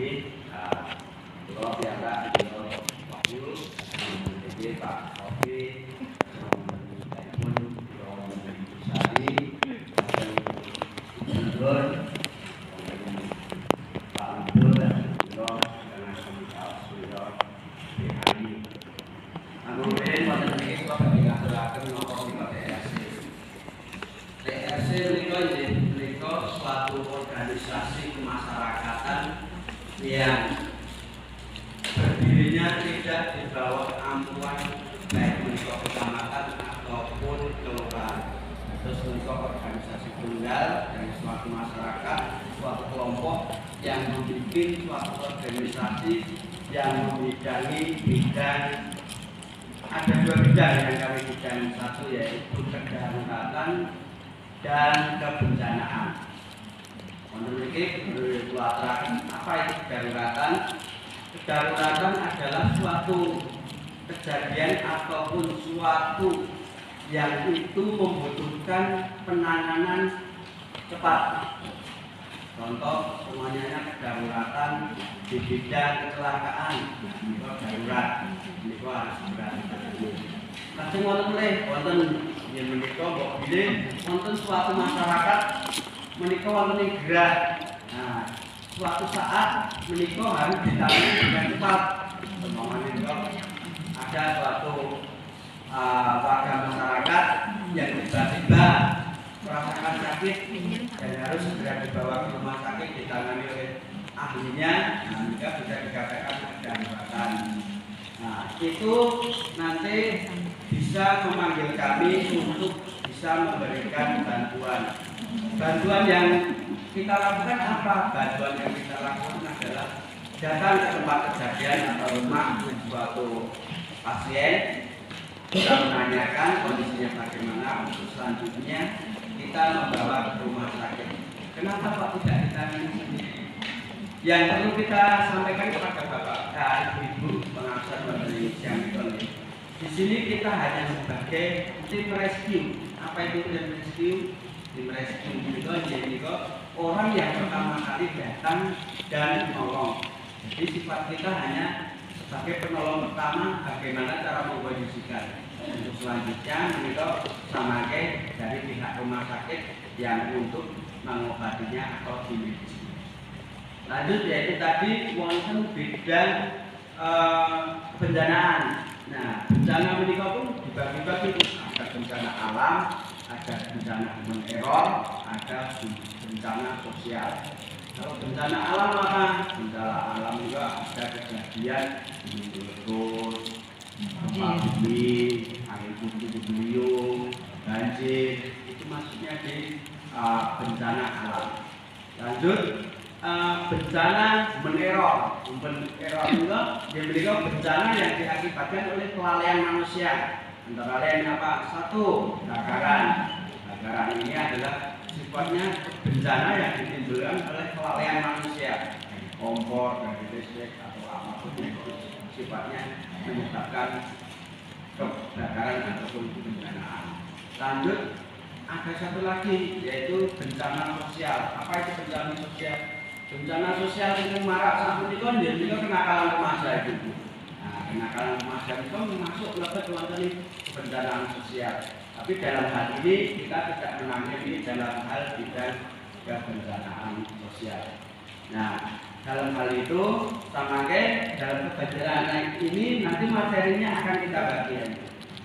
ini kalau biasa beliau Wahyu, jadi Pak Oki, pun Sari, Gubernur, Pak Gubernur dan beliau dengan Komisaris beliau DKI. Kemudian pada ini kita mengaturkan nomor TRC. TRC itu suatu organisasi kemasyarakatan yang berdirinya tidak di bawah ampuan baik untuk kecamatan ataupun kelurahan. Terus untuk organisasi tunggal dari suatu masyarakat, suatu kelompok yang membuat suatu organisasi yang membidangi bidang. Ada dua bidang yang kami bidang, satu yaitu kedaruratan dan kebencanaan. Menurut apa itu kedaruratan? Kedaruratan adalah suatu kejadian ataupun suatu yang itu membutuhkan penanganan cepat. Contoh semuanya kedaruratan di bidang kecelakaan, itu darurat, itu harus berhenti. Kadang wonten yang menika mbok bilih wonten suatu masyarakat menika wonten ing gerak. Nah, suatu saat menika harus ditangani dengan cepat. Umpamanya ada suatu warga masyarakat yang tiba-tiba merasakan sakit dan harus segera dibawa ke rumah sakit ditangani oleh ahlinya, nah juga bisa dikatakan kedaruratan. Nah, itu nanti bisa memanggil kami untuk bisa memberikan bantuan. Bantuan yang kita lakukan apa? Bantuan yang kita lakukan adalah datang ke tempat kejadian atau rumah suatu pasien, kita menanyakan kondisinya bagaimana, untuk selanjutnya kita membawa ke rumah sakit. Kenapa Pak tidak ditangani sendiri? Yang perlu kita sampaikan kepada Bapak dan Ibu pengabdian Bapak Indonesia di sini kita hanya sebagai tim rescue. Apa itu tim rescue? Tim rescue itu jadi orang yang pertama kali datang dan menolong. Jadi sifat kita hanya sebagai penolong pertama, bagaimana cara mengkondisikan. Untuk selanjutnya itu sama dari pihak rumah sakit yang untuk mengobatinya atau dimedis. Lanjut yaitu tadi wonten bidang kebencanaan. Nah, bencana menika pun dibagi-bagi, ada bencana alam, ada bencana human error, ada bencana sosial. Kalau bencana alam apa? Bencana alam juga ada kejadian meletus, gempa bumi, angin puting beliung, banjir, itu maksudnya di bencana alam. Lanjut bencana meneror juga dia bencana yang diakibatkan oleh kelalaian manusia. Antara lain apa? Satu, kebakaran. Kebakaran ini adalah sifatnya bencana yang ditimbulkan oleh kelalaian manusia, kompor dari listrik atau apapun itu sifatnya menyebabkan kebakaran ataupun kebencanaan. Lanjut ada satu lagi yaitu bencana sosial. Apa itu bencana sosial? Bencana sosial itu marak saat itu juga kenakalan remaja itu. Nah, kenakalan remaja itu masuk lebih ke bencana sosial. Tapi dalam hal ini kita tidak menangani dalam hal bidang kebencanaan sosial. Nah, dalam hal itu sama dalam kebencanaan ini nanti materinya akan kita bagian.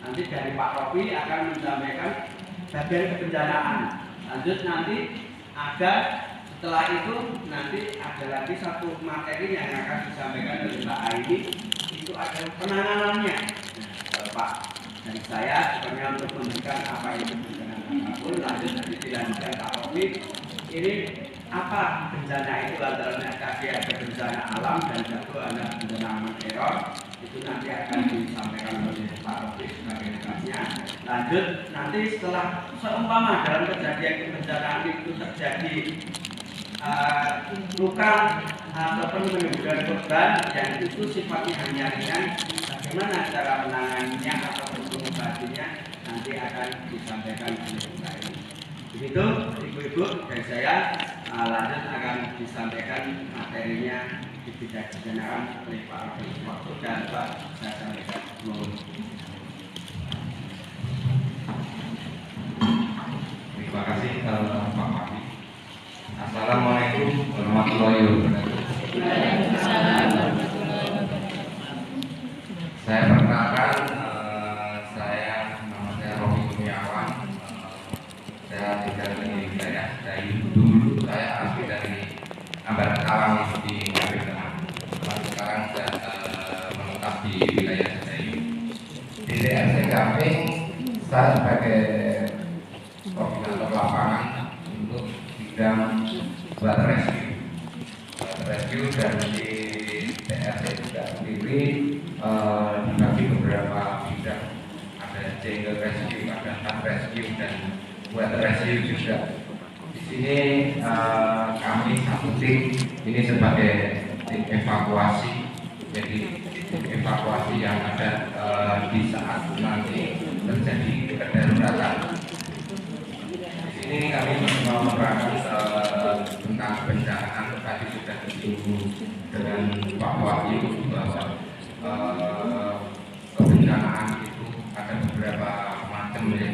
Nanti dari Pak Robi akan menyampaikan bagian kebencanaan. Lanjut nanti ada setelah itu nanti ada lagi satu materi yang akan disampaikan oleh Mbak Aini, itu adalah penanganannya. Nah, Pak dari saya sebenarnya untuk memberikan apa itu bencana apapun, lanjut nanti dilanjutkan Pak Robi. Ini apa bencana itu antaranya tadi ada bencana alam dan satu ada bencana meteor, itu nanti akan disampaikan oleh Pak Robi sebagai tugasnya. Lanjut nanti setelah seumpama dalam kejadian kebencanaan itu terjadi luka ataupun menimbulkan korban yang itu sifatnya hanya ringan, bagaimana cara menanganinya ataupun mengobatinya nanti akan disampaikan oleh Mbak Ini. Begitu Ibu-ibu dari saya, lanjut akan disampaikan materinya di bidang kebenaraan oleh Pak Agus waktu dan Pak saya sampaikan dulu. Terima kasih Pak Maki. Assalamualaikum warahmatullahi wabarakatuh. Saya perkenalkan, nama saya Romi Kurniawan. Saya tinggal di wilayah Dayu. Dulu saya asli dari Ambaran Karawang di Ngawi Tengah. Sekarang saya menetap di wilayah Dayu. Di DRC Gamping saya sebagai koordinator lapangan untuk bidang water rescue dan di TRC juga sendiri dibagi beberapa bidang, ada jungle rescue, ada tank rescue dan water rescue juga. Di sini kami satu tim ini sebagai tim evakuasi, jadi tim evakuasi yang ada di saat nanti terjadi kedaruratan. Ini kami menerangkan tentang bencana tadi sudah disinggung dengan Pak Wahyu bahwa kebencanaan itu ada beberapa macam ya,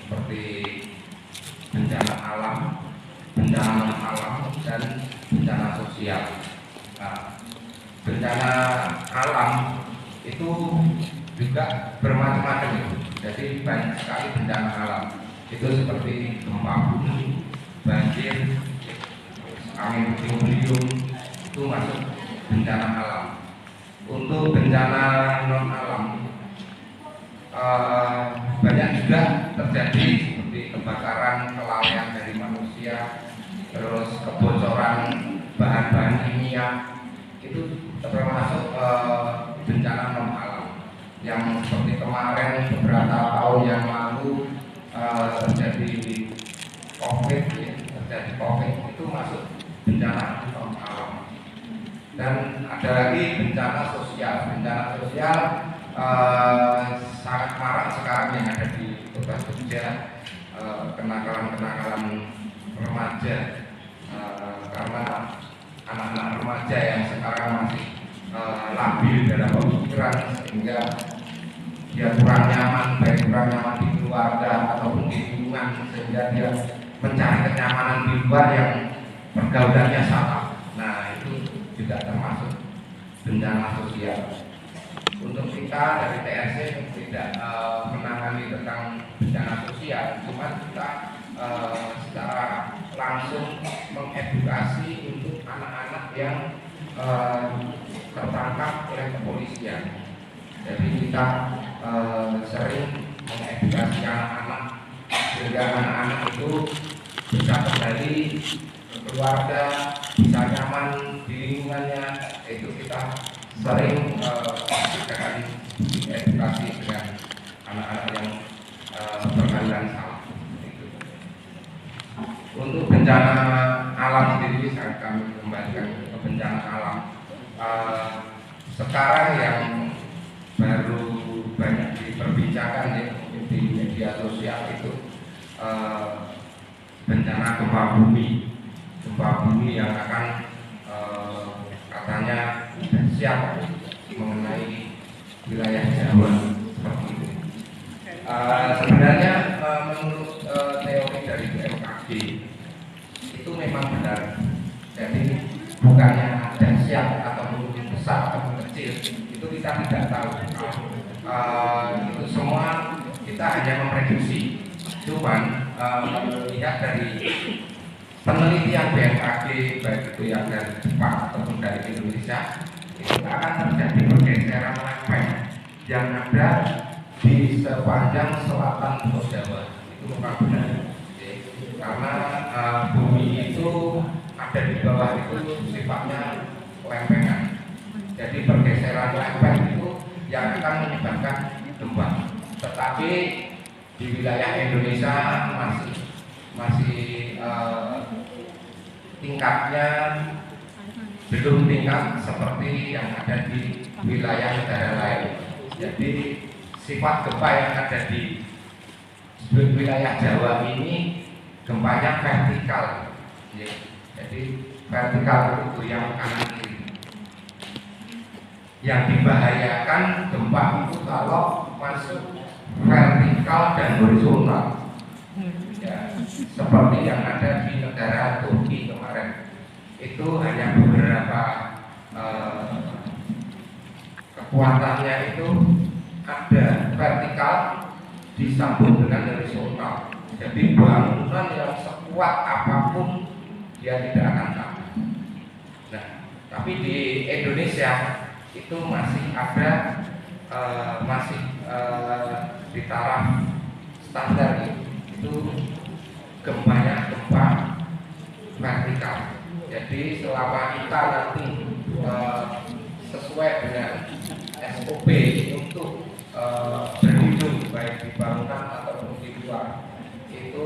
seperti bencana alam, bencana non alam dan bencana sosial. Nah, bencana alam itu juga bermacam-macam itu. Jadi banyak sekali bencana alam. Itu seperti gempa bumi, banjir, angin puting-beliung, itu masuk bencana alam. Untuk bencana non alam banyak juga terjadi seperti kebakaran, kelalaian dari manusia, terus kebocoran bahan-bahan kimia, itu termasuk bencana non alam. Yang seperti kemarin beberapa tahun yang lalu terjadi COVID, itu masuk bencana non alam. Dan ada lagi bencana sosial. Bencana sosial sangat marak sekarang yang ada di Kota Jogja, kenakalan remaja, karena anak-anak remaja yang sekarang masih labil dalam pemikiran sehingga dia kurang nyaman, baik kurang nyaman di keluarga ataupun di lingkungan, sehingga dia mencari kenyamanan di luar yang pergaulannya salah. Nah, itu juga termasuk bencana sosial. Untuk kita dari TRC tidak menangani tentang bencana sosial, cuma kita secara langsung mengedukasi untuk anak-anak yang tertangkap oleh kepolisian. Jadi kita sering mengedukasi anak-anak sehingga anak-anak itu bisa kembali ke keluarga, bisa nyaman di lingkungannya. Itu kita sering dengan edukasi dengan anak-anak yang berkeadaan salah. Untuk bencana alam sendiri, saat kami kembalikan ke bencana alam, sekarang yang baru banyak diperbincangkan ya, di media sosial itu bencana gempa bumi yang akan katanya siap mengenai wilayah Jawa seperti itu. Sebenarnya menurut teori dari BMKG itu memang benar. Jadi bukannya dahsyat ataupun besar ataupun kecil, itu kita tidak tahu. Itu semua kita hanya memprediksi. Cuman lihat dari penelitian BMKG, baik itu yang dari Jepang ataupun dari Indonesia, itu akan terjadi pergeseran lempeng yang ada di sepanjang selatan Pulau Jawa. Itu memang benar. Karena bumi itu ada di bawah itu sifatnya lempengan. Jadi pergeseran lempeng itu yang akan menyebabkan gempa. Tetapi di wilayah Indonesia masih tingkatnya belum tingkat seperti yang ada di wilayah negara lain. Jadi sifat gempa yang ada di wilayah Jawa ini gempanya vertikal, ya. Jadi vertikal itu goyang kanan kiri. Yang dibahayakan gempa itu kalau masuk vertikal dan horizontal. Ya, seperti yang ada di negara Turki kemarin. Itu hanya beberapa kekuatannya itu ada vertikal disambung dengan horizontal. Jadi bangunan yang sekuat apapun dia tidak akan tahan. Nah, tapi di Indonesia itu masih ada di taraf standar itu gempanya gempa vertikal. Jadi selama kita nanti sesuai dengan SOP untuk berlindung baik di bangunan ataupun di luar, itu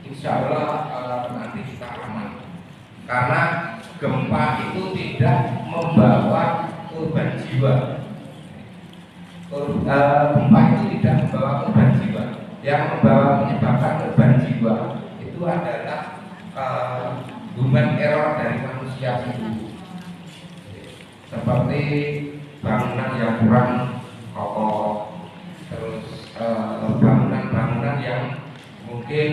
insya Allah nanti kita aman. Karena gempa itu tidak membawa korban jiwa. Gempa itu tidak membawa korban jiwa. Yang menyebabkan korban jiwa itu adalah human error dari manusia sendiri. Seperti bangunan yang kurang kokoh, terus bangunan-bangunan yang mungkin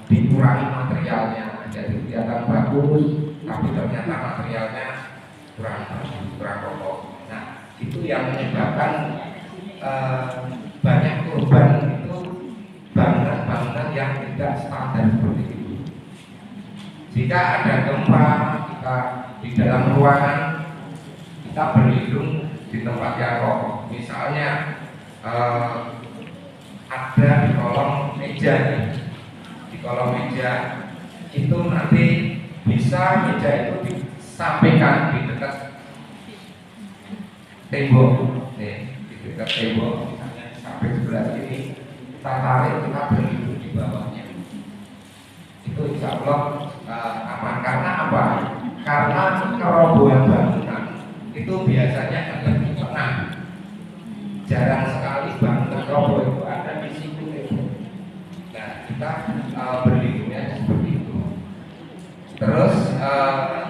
dikurangi materialnya, jadi kelihatan bagus, tapi ternyata materialnya kurang bagus, kurang kokoh. Nah, itu yang menyebabkan banyak korban itu bangunan-bangunan yang tidak standar seperti itu. Jika ada gempa, kita di dalam ruangan kita berlindung di tempat yang kokoh. Misalnya ada di kolong meja, di kolong meja itu nanti bisa meja itu disampaikan di dekat tembok, nih, di dekat tembok, misalnya sampai sebelah sini kita tarik, kita berlindung di bawahnya. Itu insya Allah aman. Karena apa? Karena kerobohan bangunan itu biasanya ada di tengah. Jarang sekali bangunan roboh itu ada di situ. Nah, kita berlindungnya seperti itu. Terus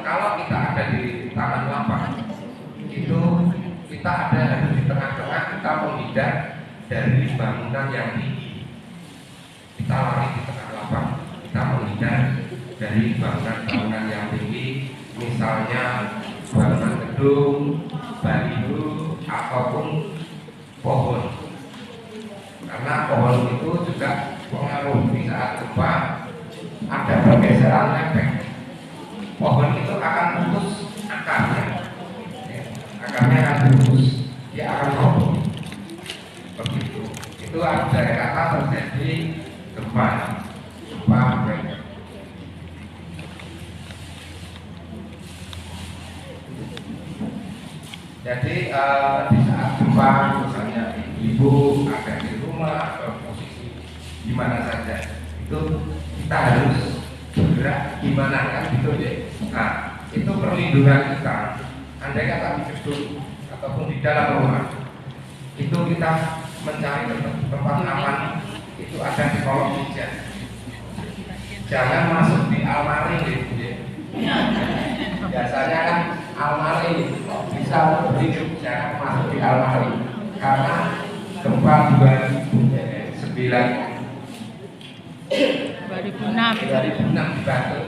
kalau kita ada di taman lapang, itu kita ada di tengah-tengah, kita menghindar dari bangunan yang tinggi. Kita lari di tengah lapang, kita menghindar dari bangunan-bangunan yang tinggi, misalnya bangunan gedung, baliho, ataupun pohon. Karena pohon itu juga pengaruh di saat gempa ada pergeseran lempeng. Pohon itu akan putus akarnya, akarnya akan putus, dia akan roboh. Begitu. Itu dari kata terjadi gempa. Jadi di saat gempa, misalnya ibu ada di rumah atau posisi di mana saja, itu kita harus bergerak gimana kan gitu deh. Nah, itu perlindungan kita. Andai kata di gedung ataupun di dalam rumah, itu kita mencari tempat aman. Itu ada di kolong meja. Jangan masuk di almari gitu deh. Biasanya kan almari bisa berhidup, jangan masuk di almari. Karena gempa 2006 di Batu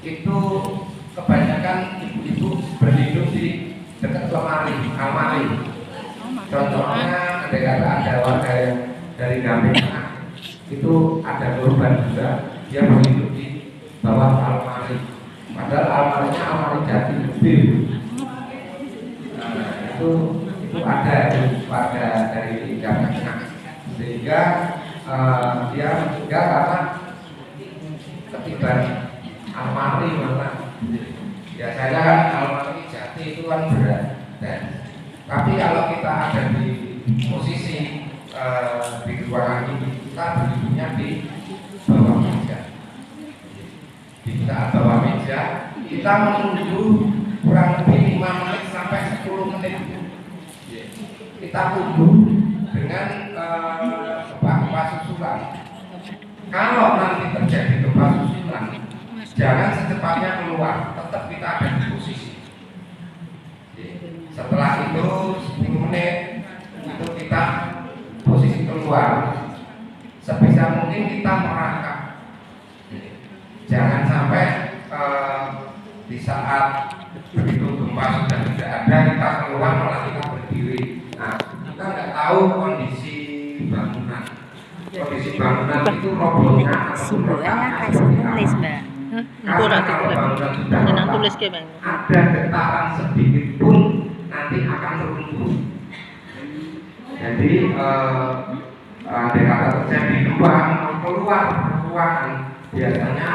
itu kebanyakan ibu-ibu berhidup di dekat almari. Contohnya ada warga yang dari Gamping itu ada korban juga, dia berhidup di bawah almari. Padahal almarinya almari jati lebih. Itu ada warga dari Gamping, sehingga dia meninggal karena ketiban almari mana. Biasanya kan almari jati itu kan berat. Tapi kalau kita ada di posisi di ruangan ini, kita berdirinya di bawah meja. Di saat bawah meja, kita menunggu kurang lebih 5 menit sampai 10 menit. Kita tunggu dengan gempa susulan. Kalau nanti terjadi gempa susulan, keluar, tetap kita ada di posisi. Setelah itu 10 menit itu kita posisi keluar. Sebisa mungkin kita merangkak. Jangan sampai di saat begitu gempa sudah tidak ada kita keluar malah kita berdiri. Nah, kita nggak tahu kondisi bangunan. Kondisi bangunan itu robohnya ataupun retaknya seperti apa. Karena kalau bangunan sudah retak, ada getaran sedikit pun nanti akan runtuh. Jadi kata terjadi gempa mau keluar ruangan biasanya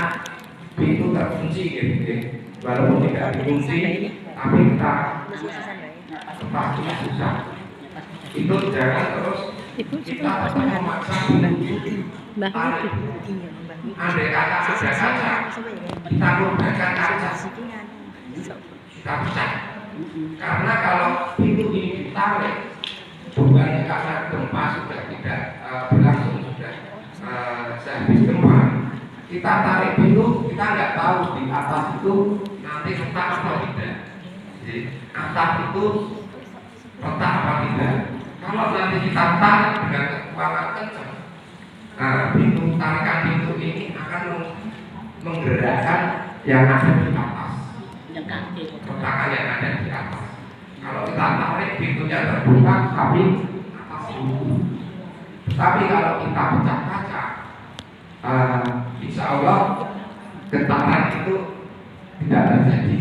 pintu terkunci gitu. Walaupun tidak dikunci, tapi kita pasti susah. Itu jangan terus kita memaksa pintu. Tarik. Andai kata ada kaca, kita gunakan kaca, kita pecah. Karena kalau pintu ini ditarik, bukan karena gempa sudah tidak berlangsung, sudah sehabis gempa, kita tarik pintu, kita nggak tahu di atas itu nanti retak atau tidak. Jadi atap itu retak apa tidak. Kalau nanti kita tarik dengan kekuatan kencang, nah, tarikan pintu ini akan menggerakkan yang ada di atas, retakan yang ada di atas. Kalau kita tarik pintunya terbuka, tapi atas dulu. Tapi kalau kita pecah kaca, insya Allah getaran itu tidak terjadi.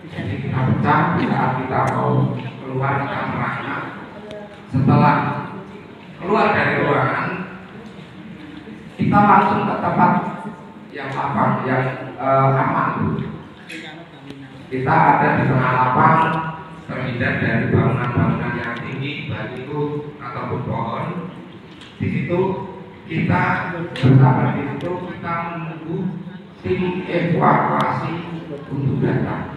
Jadi kita pecah saat kita mau keluar, kita merangkak. Setelah keluar dari ruangan, kita langsung ke tempat yang lapang, yang aman. Kita ada di tengah lapang, terhindar dari bangunan-bangunan yang tinggi, baik itu ataupun pohon. Di situ kita bersama, di situ kita menunggu tim evakuasi untuk datang.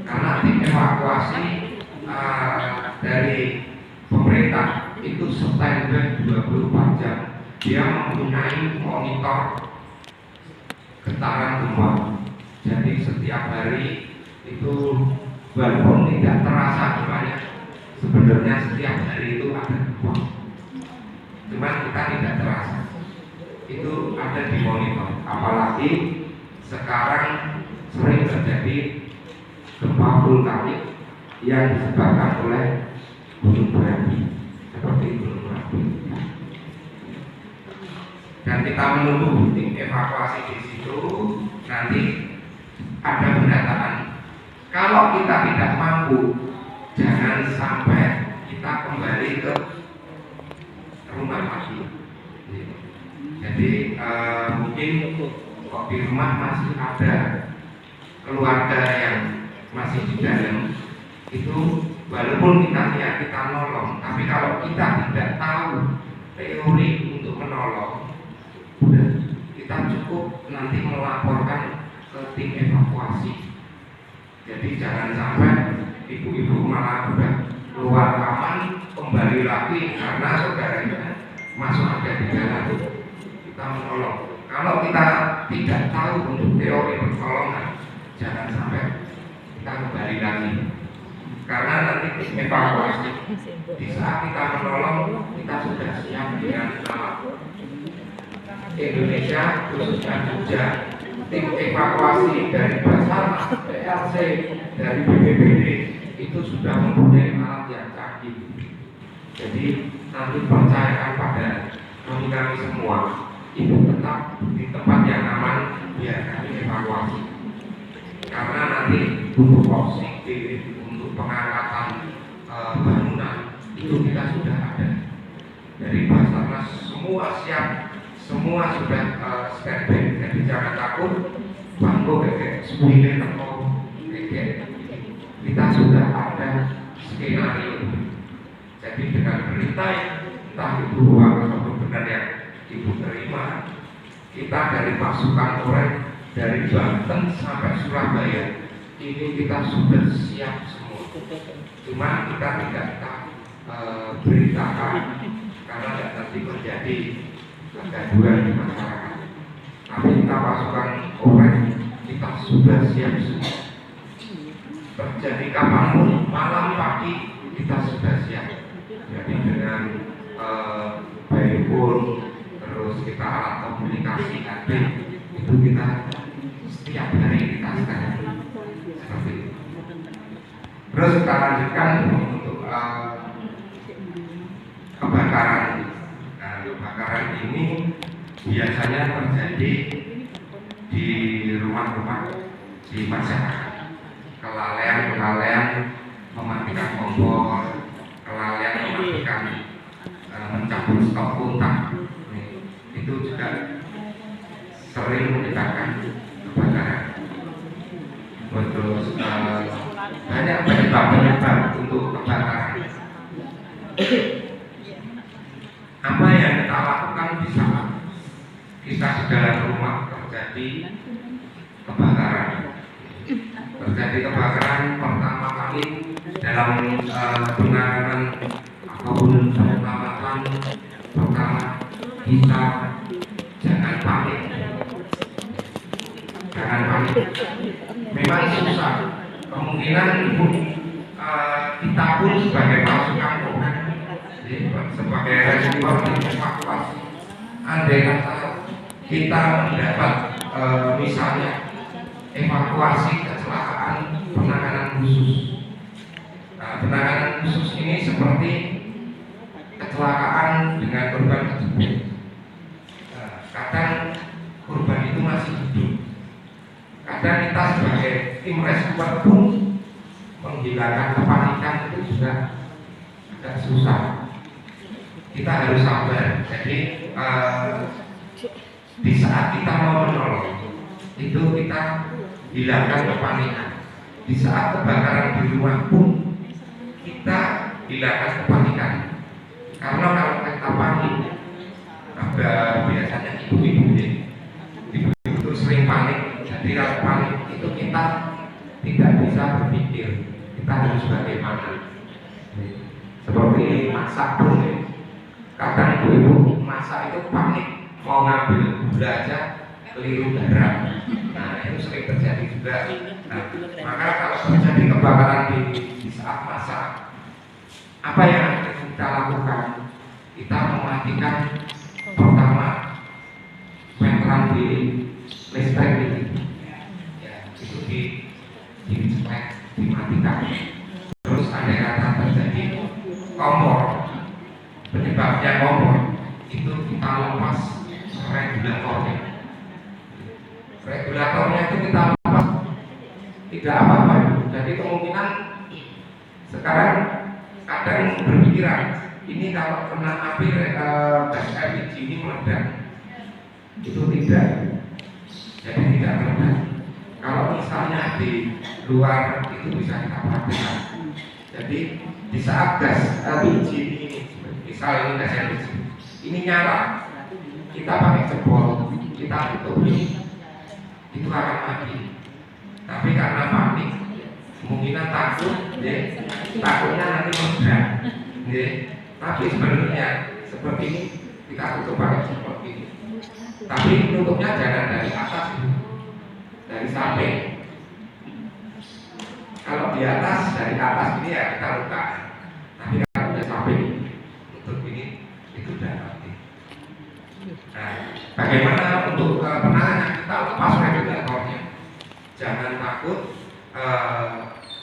Karena tim evakuasi dari pemerintah itu standby 24 jam. Dia mempunyai monitor getaran gempa. Jadi setiap hari itu walaupun tidak terasa gempanya, sebenarnya setiap hari itu ada gempa. Cuman kita tidak terasa. Itu ada di monitor. Apalagi sekarang sering terjadi gempa vulkanik yang disebabkan oleh gunung berapi seperti gunung Merapi. Dan kita menunggu tim evakuasi di situ, nanti ada pendataan. Kalau kita tidak mampu, jangan sampai kita kembali ke rumah lagi. Jadi mungkin kok di rumah masih ada keluarga yang masih di dalam, itu walaupun kita niat kita nolong, tapi kalau kita tidak tahu teori untuk menolong, udah kita cukup nanti melaporkan ke tim evakuasi. Jadi jangan sampai ibu-ibu malah udah keluar aman kembali lagi karena saudaranya masuk ada di dalam. Kita menolong. Kalau kita tidak tahu untuk teori pertolongan, jangan sampai kita kembali lagi. Karena nanti tim evakuasi di saat kita menolong, kita sudah siap dengan alat. Indonesia khususnya Jogja, tim evakuasi dari Basarnas, PLC, dari BPBD itu sudah mempunyai alat yang canggih. Jadi nanti percayakan pada kami semua, ibu tetap di tempat yang aman biar kami evakuasi. Karena nanti untuk oksigen, untuk pengangkatan bangunan itu kita sudah ada. Dari Basarnas semua siap. Semua sudah standby, jadi jangan takut. Bangku kayak sepuluh atau kayak kita sudah ada skenario. Jadi dengan berita entah itu ruang atau benar yang ibu terima, kita dari pasukan Orek dari Banten sampai Surabaya ini kita sudah siap semua. Cuma kita tidak beritakan karena nanti terjadi kegaduhan di masyarakat. Tapi kita pasukan Orek, kita kita sudah siap semua. Terjadi kapanpun, malam pagi kita sudah siap. Jadi dengan by phone, terus kita alat komunikasi HP, itu kita setiap hari kita sekarang seperti itu. Terus kita lanjutkan untuk kebakaran. Nah, kebakaran ini biasanya terjadi di rumah-rumah, di masyarakat. Kelalaian mematikan kompor, kelalaian mematikan mencabut stok kontak, itu juga sering menyebabkan kebakaran. Terus banyak penyebab untuk kebakaran. Apa yang kita lakukan di saat kita di dalam rumah terjadi kebakaran? Terjadi kebakaran pertama kali dalam penanganan ataupun penyelamatan pertama, kita jangan panik. Jangan panik. Memang susah. Kemungkinan kita pun sebagai pasukan Tuhan, sebagai respon evakuasi, andai kata kita mendapat misalnya evakuasi kecelakaan penanganan khusus. Penanganan khusus ini seperti kecelakaan dengan korban tersebut. Kadang korban itu masih hidup. Kadang kita sebagai tim respon pun menghilangkan kepanikan itu juga agak susah. Kita harus sabar. Jadi di saat kita mau menolong, itu kita hilangkan kepanikan. Di saat kebakaran di rumah pun kita hilangkan kepanikan. Karena kalau kita panik, ada biasanya ibu-ibu itu sering panik. Jadi kalau panik itu kita tidak bisa berpikir kita harus bagaimana. Seperti masak pun, kadang ibu-ibu masak itu panik, mau ngambil gula aja keliru garam. Nah, itu sering terjadi juga. Nah, maka kalau terjadi kebakaran di saat masak, apa yang harus kita lakukan? Kita mematikan pertama meteran di listrik ini, ya, itu dicek, dimatikan. Terus andai kata terjadi kompor, penyebabnya kompor, itu kita lepas regulatornya. Regulatornya itu kita lepas, tidak apa-apa. Jadi kemungkinan sekarang kadang berpikiran, ini kalau kena api gas LPG ini meledak, itu tidak. Jadi tidak meledak. Kalau misalnya di luar itu bisa kita perhatikan. Jadi di saat gas LPG ini, misal ini gas LPG ini nyala, kita pakai jempol, kita tutup ini, itu akan mati. Tapi karena panik, kemungkinan takut, takutnya nanti meledak. Tapi sebenarnya seperti ini kita tutup pakai seperti ini. Tapi tutupnya jangan dari atas, dari samping. Kalau di atas, dari atas ini ya kita luka. Tapi kalau dari samping tutup ini, itu sudah mati. Nah, bagaimana untuk penanganan? Kita lepas regulatornya. Jangan takut,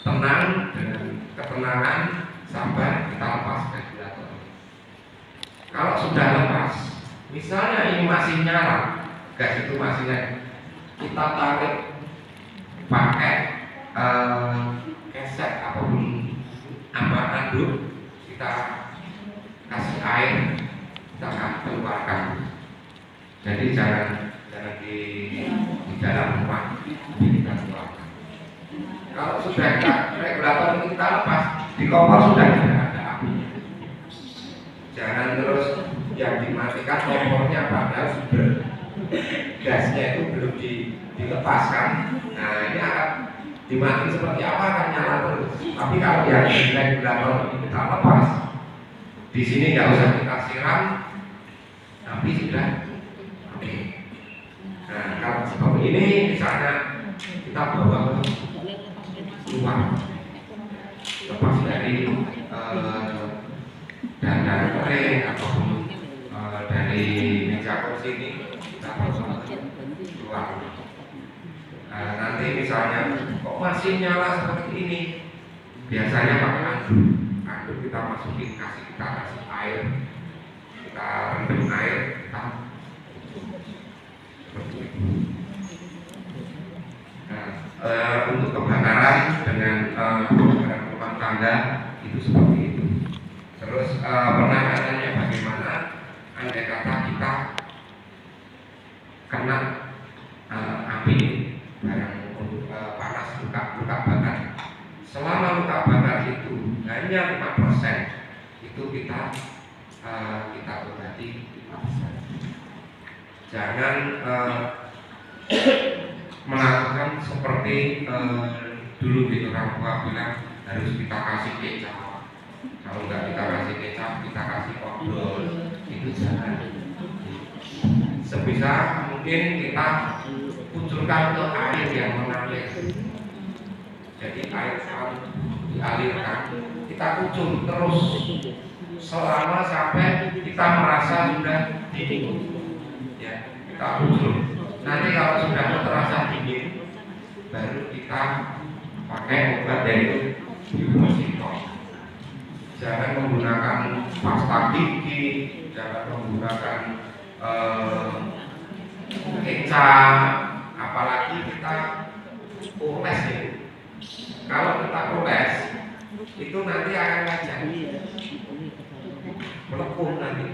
tenang dengan ketenangan, sabar, kita lepas regulator. Kalau sudah lepas, misalnya ini masih nyala, gas itu masih nyala, kita tarik pakai keset ataupun anduk, kita kasih air, kita akan keluarkan. Jadi jangan di dalam rumah kita keluarkan. Kalau sudah regulator ini kita lepas, di kompor sudah tidak ada api. Jangan terus yang dimatikan kompornya padahal sudah gasnya itu belum dilepaskan. Nah, ini akan dimati seperti apa, akan nyala terus. Tapi kalau yang regulator ini kita lepas, di sini nggak usah kita siram, tapi sudah oke. Nah, kalau seperti ini misalnya kita bawa ke luar, lepas dari dana kering ataupun dari meja kursi ini kita bawa ke luar. Nanti misalnya kok masih nyala seperti ini, biasanya pakai anduk kita masukin, kita kasih air, kita rendam air, kita seperti itu. Untuk kebakaran dengan kebakaran rumah tangga itu seperti itu. Terus penanganannya bagaimana? Andai kata kita kena api, barang panas, luka bakar. Selama luka bakar itu hanya 5%, itu kita obati 5%. Jangan melakukan seperti dulu di orang tua bilang harus kita kasih kecap. Kalau nggak kita kasih kecap, kita kasih odol. Itu jangan. Sebisa mungkin kita kucurkan ke air yang mengalir. Jadi air yang dialirkan, kita kucur terus selama sampai kita merasa sudah dingin. Ya, kita kucur. Nanti kalau sudah terasa dingin, baru kita pakai obat dari Vibroxytol. Jangan menggunakan pasta gigi, jangan menggunakan kecap, apalagi kita oles ya. Kalau kita oles, itu nanti akan ngajak melekung nanti.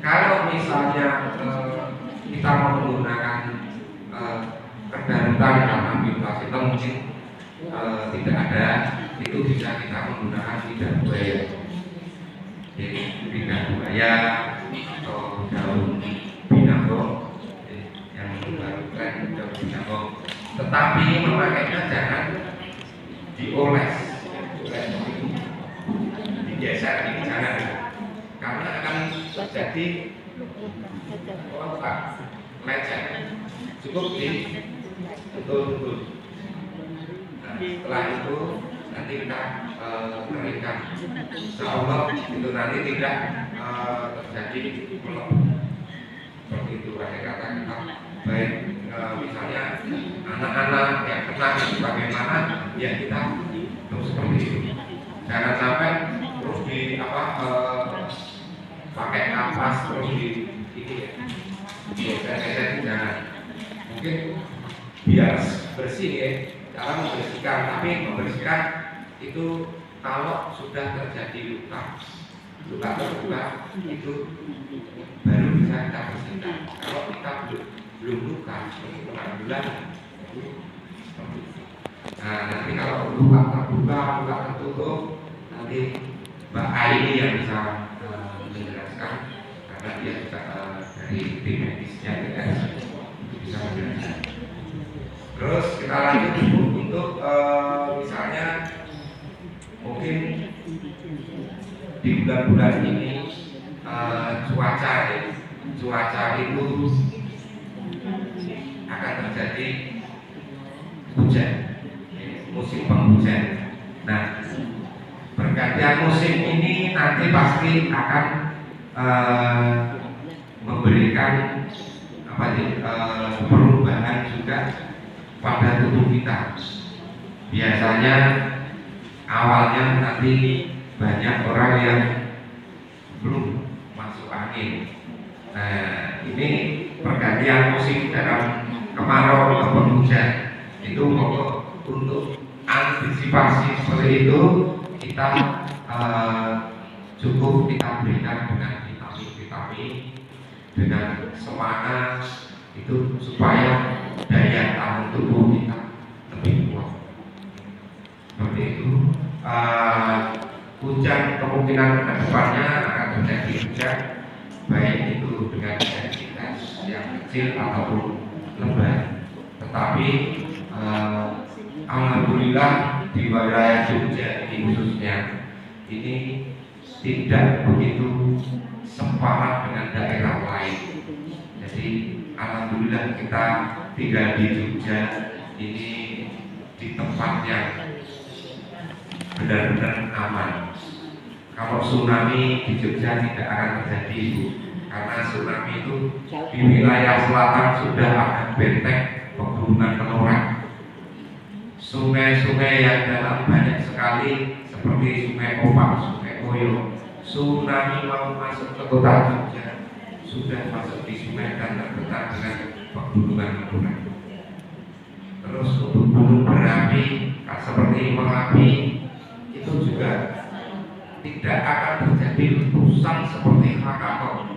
Kalau misalnya kita mau menggunakan kedarutan karena Vibroxytol mungkin tidak ada, itu bisa kita menggunakan lidah buaya. Jadi lidah buaya atau daun binanggo yang baru tren daun binanggo. Tetapi memakainya jangan dioles, digeser, ini jangan, karena akan terjadi lecet. Cukup betul. Nah, setelah itu nanti kita keringkan. Insyaallah itu nanti tidak terjadi melepuh. Seperti itu kata kita. Baik misalnya anak-anak yang kena bagaimana, ya kita terus seperti itu. Jangan sampai terus di pakai kapas terus di ini ya. Biasa jangan. Mungkin biar bersih ya, cara membersihkan, tapi membersihkan itu kalau sudah terjadi luka terbuka itu baru bisa kita bersihkan. Kalau kita belum luka, bulan nah nanti kalau luka terbuka, luka tertutup, nanti Mbak Aini yang bisa menjelaskan, karena dia juga dari tim medisnya bisa menjelaskan. Terus kita lanjut untuk misalnya mungkin di bulan-bulan ini cuaca itu akan terjadi hujan, musim penghujan. Nah, pergantian musim ini nanti pasti akan memberikan perubahan juga pada tubuh kita. Biasanya awalnya nanti banyak orang yang belum masuk angin. Nah, ini pergantian musim dalam kemarau ke penghujan. Itu untuk antisipasi seperti itu kita cukup kita berikan dengan vitamin-vitamin, dengan semangat itu supaya daya tahan tubuh kita lebih kuat. Seperti itu. Hujan kemungkinan kedepannya akan terjadi hujan, baik itu dengan intensitas yang kecil ataupun lebat. Tetapi alhamdulillah di wilayah Jogja ini khususnya ini tidak begitu separah dengan daerah lain. Jadi alhamdulillah kita tinggal di Jogja ini di tempat yang benar-benar aman. Kalau tsunami di Jogja tidak akan terjadi, Bu, karena tsunami itu di wilayah selatan sudah ada benteng pegunungan Kelorak. Sungai-sungai yang dalam banyak sekali seperti Sungai Opak, Sungai Oyo. Tsunami mau masuk ke kota Jogja sudah masuk di sungai dan terbentak dengan pegunungan Kelorak. Terus untuk gunung berapi seperti Merapi itu juga tidak akan terjadi letusan seperti Krakatau.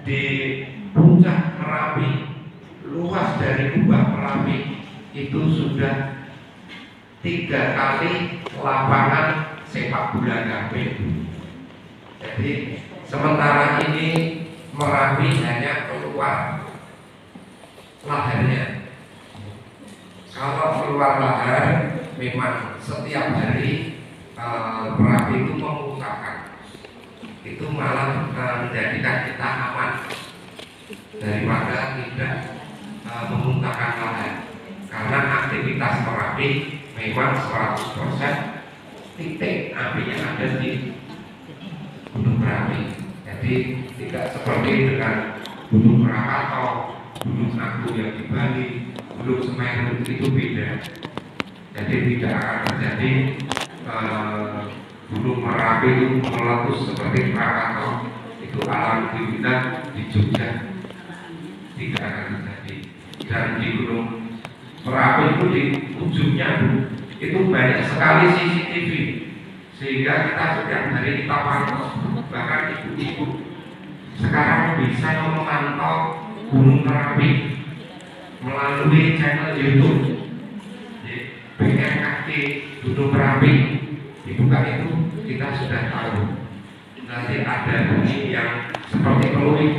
Di puncak Merapi, luas dari lubang Merapi itu sudah 3 kali lapangan sepak bola gamping. Jadi sementara ini Merapi hanya keluar laharnya. Kalau keluar lahar, memang setiap hari Merapi itu memuntahkan. Itu malah menjadikan kita aman daripada tidak memuntahkan lahar. Karena aktivitas Merapi memang 100% titik apinya ada di Gunung Merapi. Jadi tidak seperti dengan Gunung Krakatau, Gunung Agung yang di Bali, Gunung Semeru itu beda. Jadi tidak akan terjadi Gunung Merapi itu meletus seperti Krakatau. Itu alhamdulillah di Jogja tidak akan terjadi. Dan di Gunung Merapi itu di ujungnya itu banyak sekali CCTV, sehingga kita setiap hari kita pantau. Bahkan ibu-ibu sekarang bisa memantau Gunung Merapi melalui channel YouTube BMKG Gunung Merapi. Dibuka itu kita sudah tahu. Nanti ada bunyi yang seperti peluit,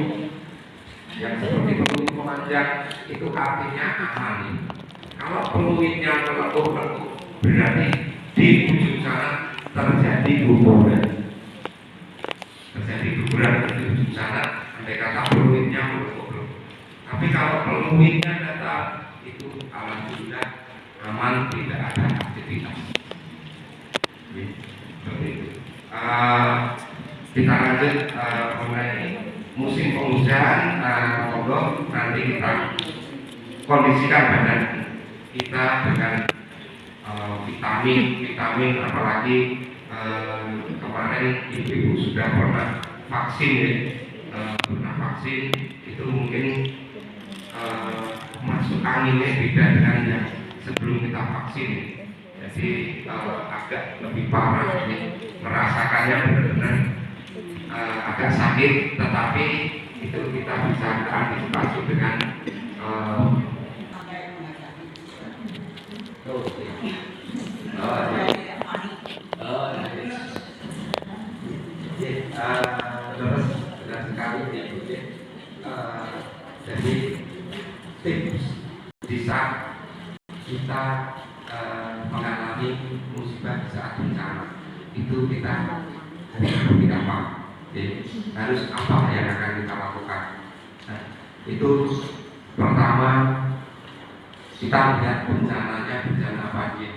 memanjang, itu artinya aman. Kalau peluitnya meletup-letup, berarti di ujung sana terjadi guguran. Di ujung sana, andai kata peluitnya meletup. Tapi kalau peluitnya datar, itu alhamdulillah aman, tidak ada aktivitas. Seperti itu. Kita lanjut mengenai musim penghujan. Monggo nanti kita kondisikan badan kita dengan vitamin, apalagi kemarin ibu sudah pernah vaksin, itu mungkin masuk anginnya beda dengan yang sebelum kita vaksin. Jadi agak lebih parah, merasakannya benar-benar agak sakit, tetapi itu kita bisa antisipasi dengan terus benar sekali ya Bu. Jadi tips di saat kita mengalami musibah saat bencana itu kita harus seperti apa? Harus apa yang akan kita lakukan? Nah, itu pertama kita lihat bencananya bencana banjir,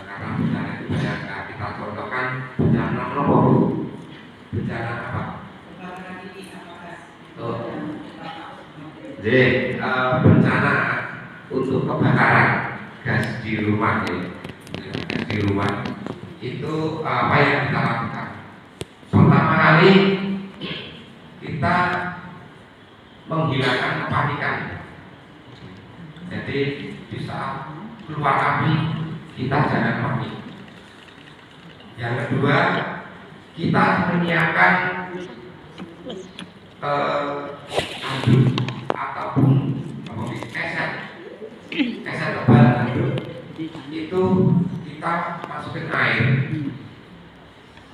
karena bencana itu banyak. Nah, kita contohkan bencana apa? Bencana apa? Jadi bencana untuk kebakaran gas di rumah, itu apa yang kita lakukan? Pertama kali kita menghilangkan kepanikan. Jadi di saat keluar api kita jangan panik. Yang kedua, kita menyiapkan anduk ataupun keset tebal anduk, itu kita masukin air.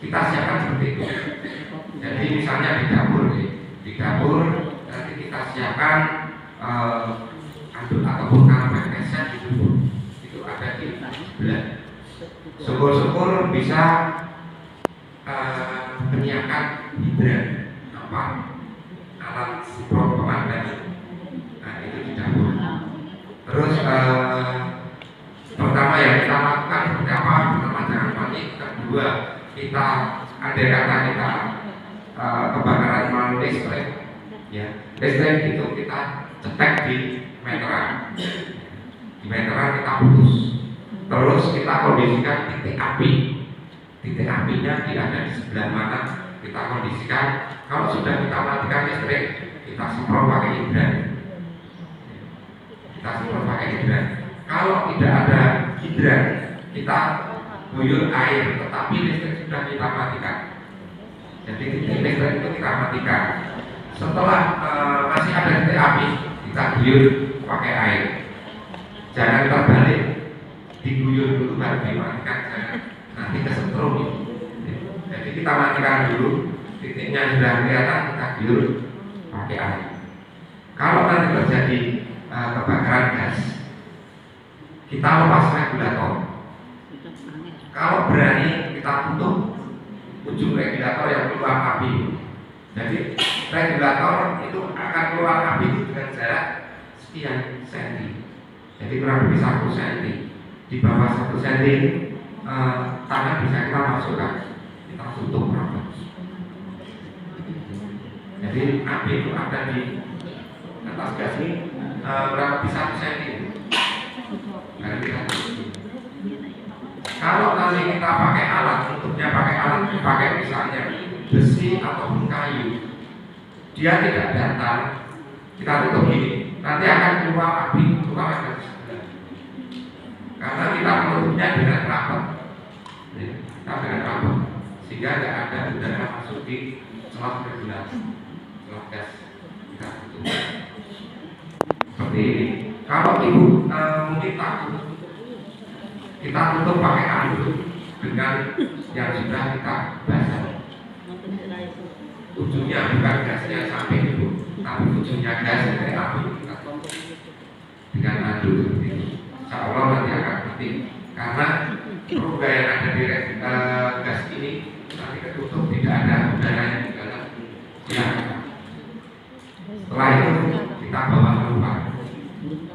Kita siapkan seperti itu. Jadi misalnya di dapur nanti kita siapkan anduk ataupun karpet keset itu ada di sebelah. Syukur-syukur bisa menyiapkan hidran, alat semprotan dan itu di dapur. Terus pertama yang kita lakukan seperti apa? Pertama jangan panik. Kedua kita ada kata kita kebakaran melalui listrik, ya listrik itu kita cetek di meteran. Di meteran kita putus. Terus kita kondisikan titik api. Titik apinya ada di sebelah mana, kita kondisikan. Kalau sudah kita matikan listrik, kita semprot pakai hidran. Kita semprot pakai hidran. Kalau tidak ada hidran, kita guyur air, tetapi listrik sudah kita matikan. Jadi titik listrik itu kita matikan. Setelah masih ada titik api, kita guyur pakai air. Jangan terbalik, diguyur dulu baru dimatikan, jangan nanti kesetrum. Jadi kita matikan dulu, titiknya sudah kelihatan, kita guyur pakai air. Kalau nanti terjadi kebakaran gas, kita lepas regulator. Kalau berani kita tutup ujung regulator yang keluar api. Jadi regulator itu akan keluar api dengan jarak sekian senti. Jadi kurang lebih 1 cm. Di bawah 1 cm tangan bisa kita masukkan, kita tutup rapat. Jadi api itu ada di atas gas ini kurang lebih 1 cm. Kalau nanti kita pakai alat, tutupnya pakai alat, pakai misalnya besi ataupun kayu, dia tidak datar, kita tutup gini, nanti akan keluar api, keluar akan sebelah. Karena kita menutupnya dengan rapat, kita dengan rapat, sehingga tidak ada udara masuk di celah regulasi, celah gas, kita tutup. Seperti ini. Kalau ibu mungkin takut, kita tutup pakai anduk dengan yang sudah kita basah. Ujungnya bukan gasnya sampai itu, tapi ujungnya gas dari api kita tutup dengan anduk seperti itu. Insya Allah nanti akan mati karena rongga yang ada di gas ini nanti ketutup, tidak ada udara yang di dalam. Ya. Setelah itu kita bawa keluar.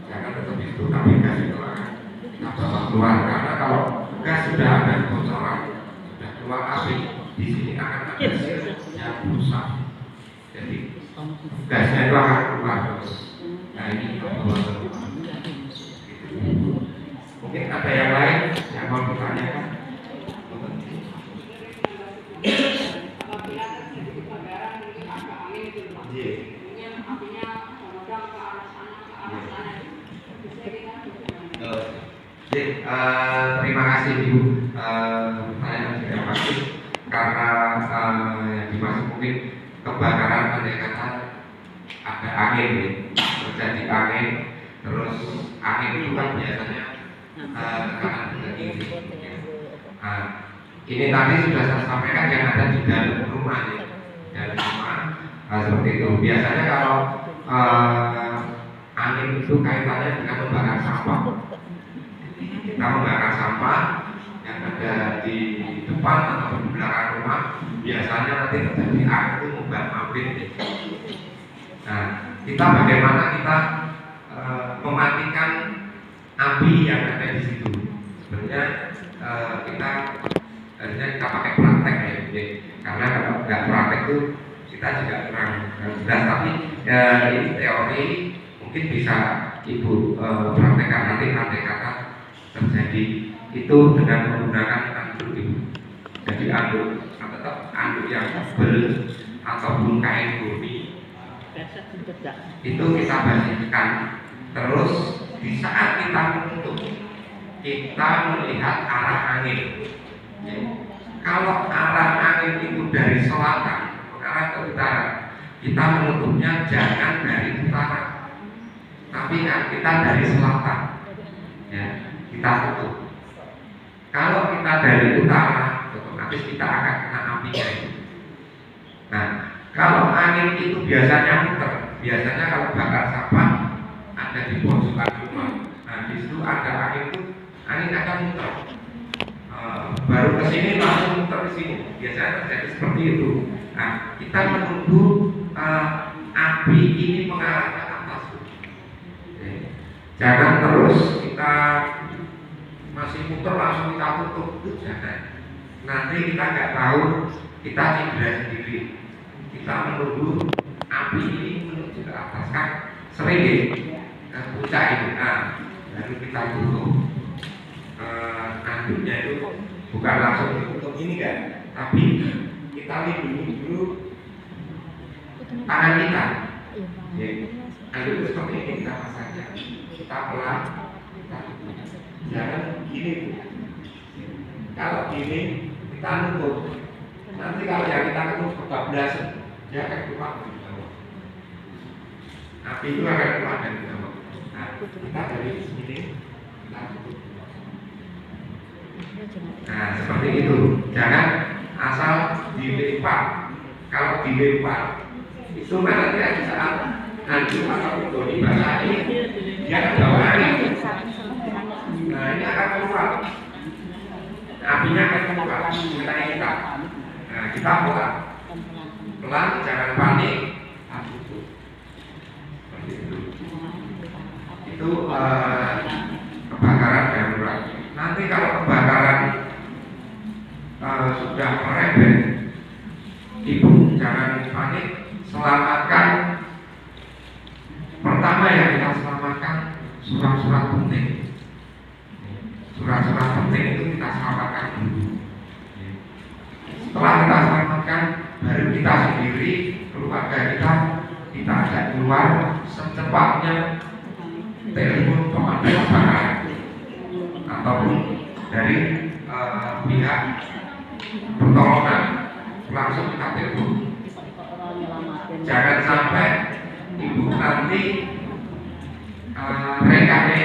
Jangan tetap itu, tapi gas itu akan kita bawa keluar karena kalau gas sudah ada bocoran, sudah keluar api, di sini akan ada sel yang rusak. Jadi gasnya itu akan keluar terus. Nah ini kita bawa keluar. Mungkin ada yang lain yang mau ditanyakan. Terima kasih Ibu. Saya tidak pasti karena yang dimaksud mungkin kebakaran andai kata ada angin, terjadi angin, terus angin itu kan biasanya kanan ke kiri. Ini tadi sudah saya sampaikan yang ada di dalam rumah, dalam rumah seperti itu. Biasanya kalau angin itu kaitannya dengan membakar sampah. Kita membakar sampah yang ada di depan atau di belakang rumah, biasanya nanti terjadi angin itu membakar api. Nah, kita bagaimana kita mematikan api yang ada di situ? Sebenarnya kita harusnya kita pakai praktek ya, karena kalau nggak praktek itu kita juga kurang jelas. Tapi ini teori mungkin bisa Ibu praktekkan nanti andai kata terjadi itu dengan menggunakan anduk Ibu. Jadi anduk tetap anduk yang tebal ataupun kain goni itu kita basiskan. Terus di saat kita menutup, kita melihat arah angin. Ya. Kalau arah angin itu dari selatan arah ke utara, kita menutupnya jangan dari utara, tapi kita dari selatan. Ya, kita tutup. Kalau kita dari utara, otomatis kita akan kena apinya itu. Nah, kalau angin itu biasanya muter. Biasanya kalau bakar sampah ada di pojokan rumah. Nah, di situ ada angin itu, angin akan muter. Baru ke sini langsung muter ke sini. Biasanya terjadi seperti itu. Nah, kita menunggu api mengarah ke atas. Jangan terus kita masih muter langsung kita tutup, itu jangan. Nanti kita nggak tahu, kita cedera sendiri. Kita menunggu api ini menuju ke atas, kan sering ya, puncak itu. Nah, lalu kita tutup anduknya itu bukan langsung ditutup ini kan, tapi kita lindungi dulu tangan kita. Ya, anduk itu seperti ini kita pasangnya, kita pelan, kita tutup. Jangan gini Bu. Kalau gini kita nutup, nanti kalau yang kita tutup kebablasan, dia akan keluar dari bawah. Api itu akan keluar dari bawah. Nah, kita dari sini kita tutup. Nah, seperti itu. Jangan asal dilempar. Kalau dilempar itu nanti ada saat hancur atau bodi basah ini dia akan bawa angin. Nah, ini akan keluar. Apinya akan keluar mengenai kita. Nah, kita pelan, jangan panik. Seperti itu. Itu kebakaran darurat. Nanti kalau kebakaran sudah merembet, Ibu jangan panik, selamatkan. Pertama yang kita selamatkan surat-surat penting. Surat-surat penting itu kita selamatkan dulu. Setelah kita selamatkan, baru kita sendiri, keluarga kita ajak keluar secepatnya telepon pemadam kebakaran ataupun dari pihak pertolongan langsung kita telepon. Jangan sampai Ibu nanti rekane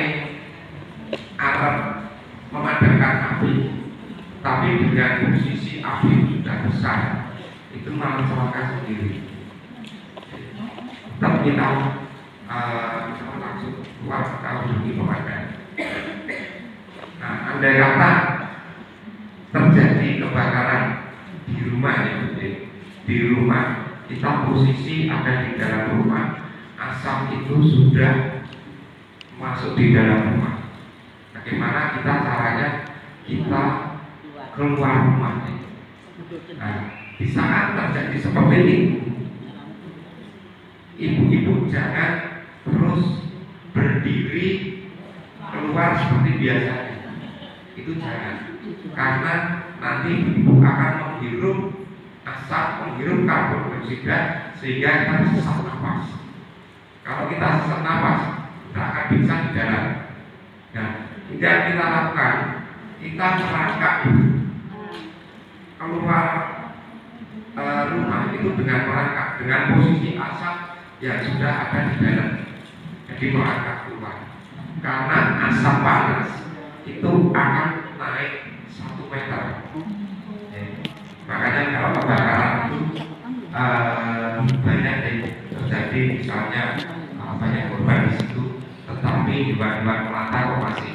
alat memadamkan api, tapi dengan posisi api sudah besar, itu malah celaka sendiri. Tetap kita langsung keluar kalau hubungi pemadam. Nah, andai kata terjadi kebakaran di rumah ya, di rumah kita posisi ada di dalam rumah, asap itu sudah masuk di dalam rumah. Bagaimana kita caranya kita keluar rumah? Nah, di saat terjadi seperti ini, ibu-ibu jangan terus berdiri keluar seperti biasanya. Itu jangan, karena nanti ibu akan menghirup asap, menghirup karbon dioksida sehingga kita sesak nafas. Kalau kita sesak nafas, kita akan bisa di dalam. Nah, yang kita lakukan, kita merangkak keluar rumah itu dengan merangkak, dengan posisi asap yang sudah ada di dalam. Jadi merangkak keluar, karena asap panas itu akan naik 1 meter. Makanya kalau kebakaran itu banyak terjadi, misalnya banyak korban di situ, tetapi hewan-hewan melata kok masih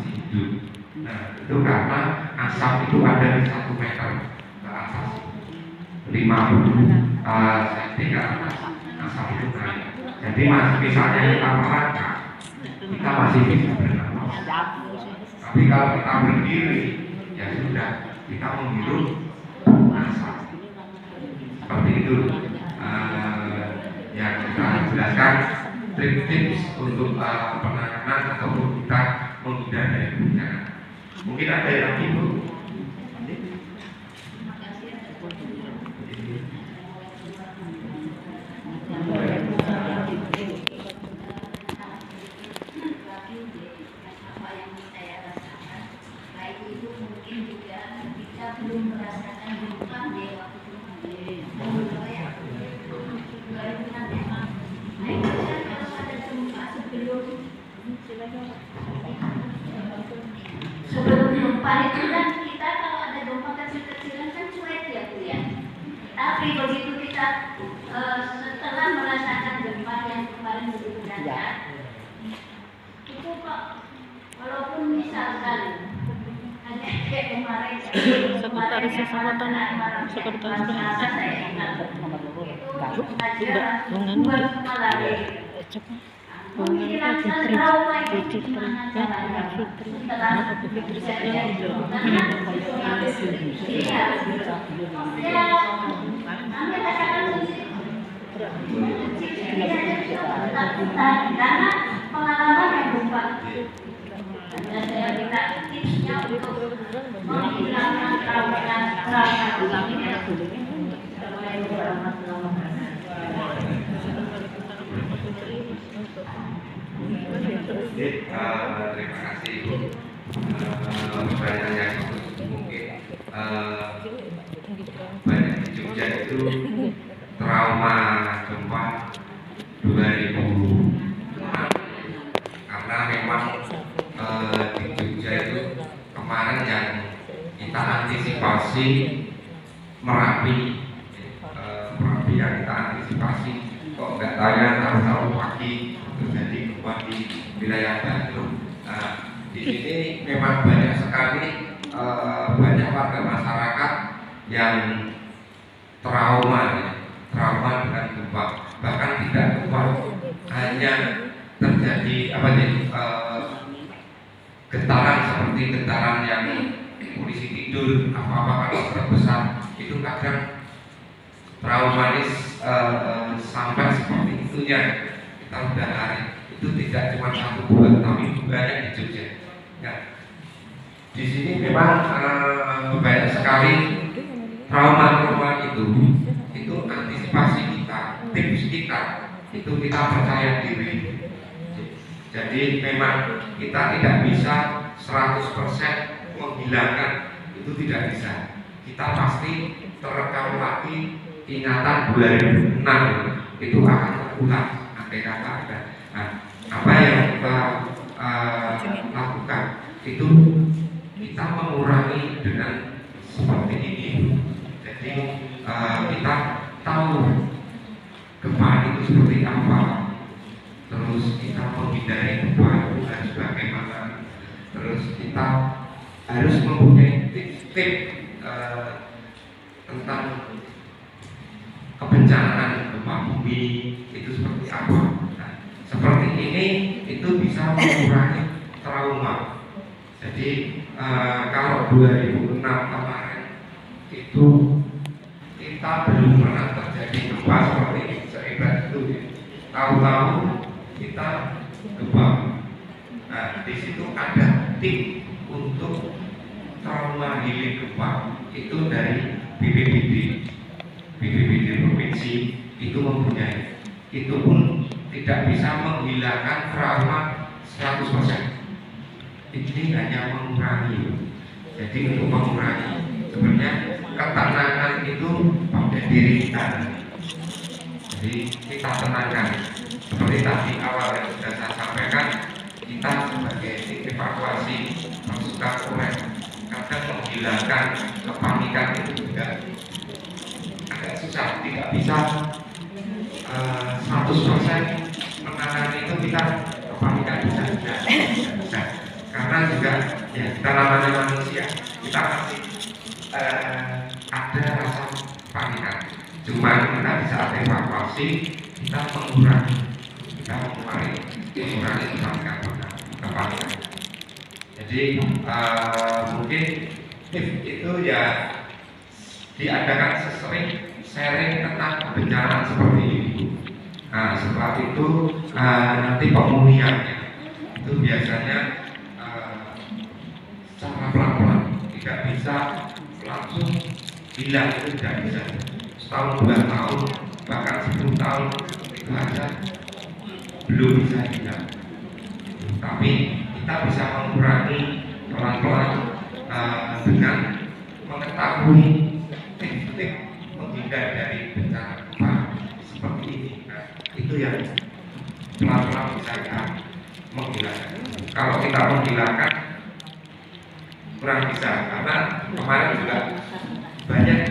hidup. Nah, itu karena asap itu ada di 1 meter ke atas, 50 cm ke atas asap itu naik. Jadi misalnya kita merangkak, kita masih bisa bernafas. Tapi kalau kita berdiri, ya sudah, kita menghirup asap. Seperti itu yang kita jelaskan, tips untuk penanganan ataupun kita menghindar dari bencana. Mungkin ada yang lagi Bu? Sebelum gempa itu kan kita kalau ada gempa kecil-kecilan kan cuek ya Bu ya. Tapi begitu kita setelah merasakan gempa yang kemarin begitu dahsyat, itu kok walaupun misalkan hanya kayak kemarin Sekretaris Kecamatan, Sekretaris saya ingat itu pengajaran buat kepala menghilangkan trauma itu gimana caranya setelah kejadian itu karena kami rasakan ketakutan karena pengalaman yang berupa dan saya minta tipsnya untuk menghilangkan trauma ini. Terima kasih Ibu. Pertanyaan yang mungkin banyak di Jogja itu trauma gempa 2006 karena memang di Jogja itu kemarin yang kita antisipasi Merapi yang kita antisipasi kok nggak tanya tahu-tahu pagi terjadi gempa di wilayah Bandung. Di sini memang banyak sekali banyak warga masyarakat yang trauma dengan gempa, bahkan tidak gempa, hanya terjadi getaran seperti getaran yang polisi tidur apa kalau terbesar itu kadang traumatis sampai seperti itu ya. Kita udah hari itu tidak cuma 1 bulan tapi banyak di Jogja. Ya. Di sini memang banyak sekali trauma itu antisipasi kita, tips kita itu kita percaya diri. Jadi memang kita tidak bisa 100% menghilangkan, itu tidak bisa. Kita pasti terekam lagi ingatan 2006 itu akan terulang andai kata ada. Nah, apa yang kita lakukan itu kita mengurangi dengan seperti ini. Jadi kita tahu gempa itu seperti apa, terus kita menghindari gempa harus bagaimana, terus kita harus mempunyai tips-tips tentang kebencanaan gempa bumi itu seperti apa. Nah, seperti ini itu bisa mengurangi trauma. Jadi kalau 2006 kemarin itu kita belum pernah terjadi gempa seperti ini sehebat itu. Tahu-tahu kita gempa. Nah, di situ ada tim untuk trauma healing gempa itu dari BPBD provinsi itu mempunyai. Itu pun tidak bisa menghilangkan trauma 100%. Ini hanya mengurangi. Jadi untuk mengurangi sebenarnya ketenangan itu pada diri kita. Jadi kita tenangkan. Seperti tadi awal yang sudah saya sampaikan, kita sebagai tim evakuasi pasukan Polres kadang menghilangkan kepanikan itu juga agak susah, tidak bisa 100% menangani itu kita kepanikan bisa. Karena juga ya kita namanya manusia, kita pasti ada rasa kepanikan. Cuma kita bisa evakuasi, kita mengurangi kepanikan. Jadi mungkin itu ya diadakan sesering sharing tentang kebencanaan seperti ini. Nah, setelah itu nanti pemulihannya itu biasanya secara pelan-pelan, tidak bisa langsung hilang, itu tidak bisa. Setahun, 2 tahun, bahkan 10 tahun itu aja belum bisa hilang. Tapi kita bisa mengurangi pelan-pelan dengan mengetahui tips-tips menghindar dari bencana gempa seperti ini. Nah, itu yang pelan-pelan bisa kita menghilangkan. Kalau kita menghilangkan kurang bisa, karena kemarin juga banyak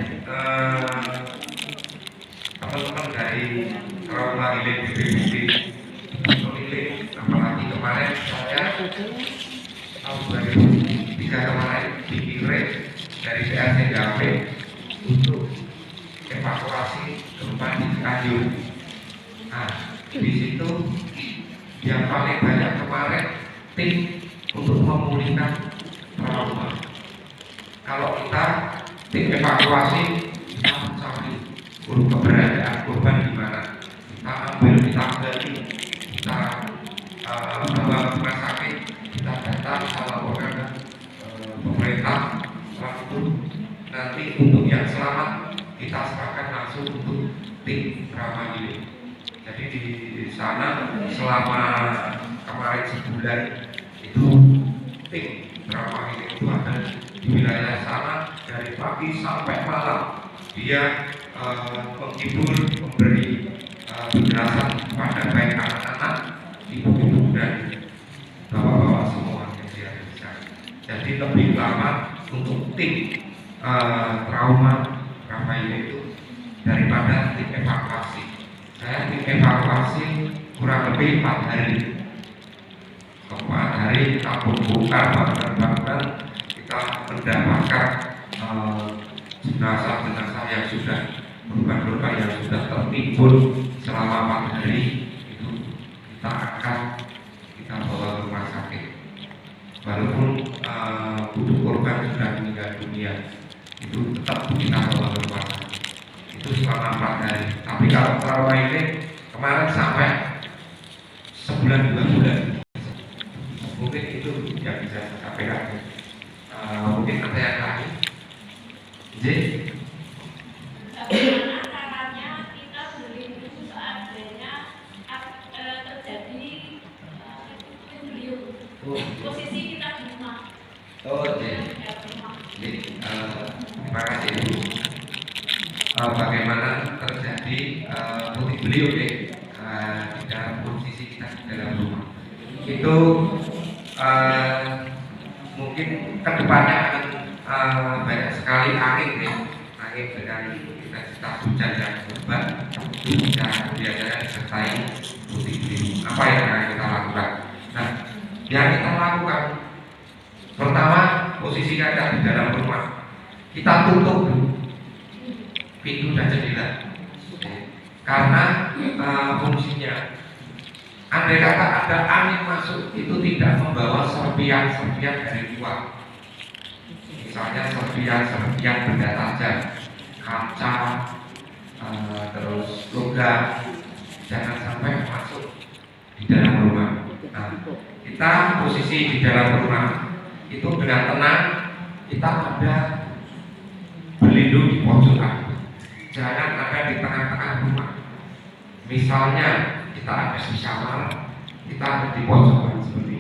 teman-teman dari trauma healing BPBD memilih, apalagi kemarin saya tahun 2003 kemarin dikirim dari PRC untuk evakuasi gempa di Cianjur. Nah, di situ yang paling banyak kemarin tim untuk memulihkan trauma. Kalau kita tim evakuasi, kita mencari keberadaan korban di mana, kita ambil, kita gali, kita bawa ke rumah sakit, kita data, kita laporkan ke pemerintah. Setelah itu nanti untuk yang selamat kita serahkan langsung untuk tim trauma healing. Jadi di sana selama kemarin sebulan itu tim trauma healing itu ada di wilayah sana dari pagi sampai malam. Dia menghibur, memberi penjelasan kepada baik anak-anak, ibu-ibu dan bapak-bapak semua yang dia bisa. Jadi lebih lama untuk tim trauma itu daripada tim evakuasi. Saya tim evakuasi kurang lebih 4 hari. 4 hari kita bongkar bangunan-bangunan, kita mendapatkan jenazah-jenazah yang sudah korban-korban yang sudah tertimbun selama 4 hari itu kita akan bawa ke rumah sakit. Walaupun butuh korban sudah meninggal dunia, itu tetap kita bawa ke rumah sakit. Itu selama 4 hari. Tapi kalau trauma ini kemarin sampai sebulan 2 bulan. Mungkin itu yang bisa saya sampaikan. Mungkin ada yang lain. Jadi bagaimana caranya kita melindungi seandainya terjadi beliau posisi kita di rumah. Terima kasih Bu. Bagaimana terjadi puting beliung di dalam posisi kita di dalam rumah itu mungkin kedepannya akan banyak sekali angin dengan intensitas hujan yang lebat itu biasanya disertai puting beliung. Apa yang akan kita lakukan? Nah, yang kita lakukan pertama, posisi kita di dalam rumah, kita tutup pintu dan jendela karena fungsinya andai kata ada angin masuk itu tidak membawa serpian-serpian dari luar, misalnya serpian benda tajam, kaca, terus logam, jangan sampai masuk di dalam rumah. Nah, kita posisi di dalam rumah itu dengan tenang, kita ada berlindung di pojokan, jangan ada di tengah-tengah rumah. Misalnya kita ada di kamar, kita ada di pojokan seperti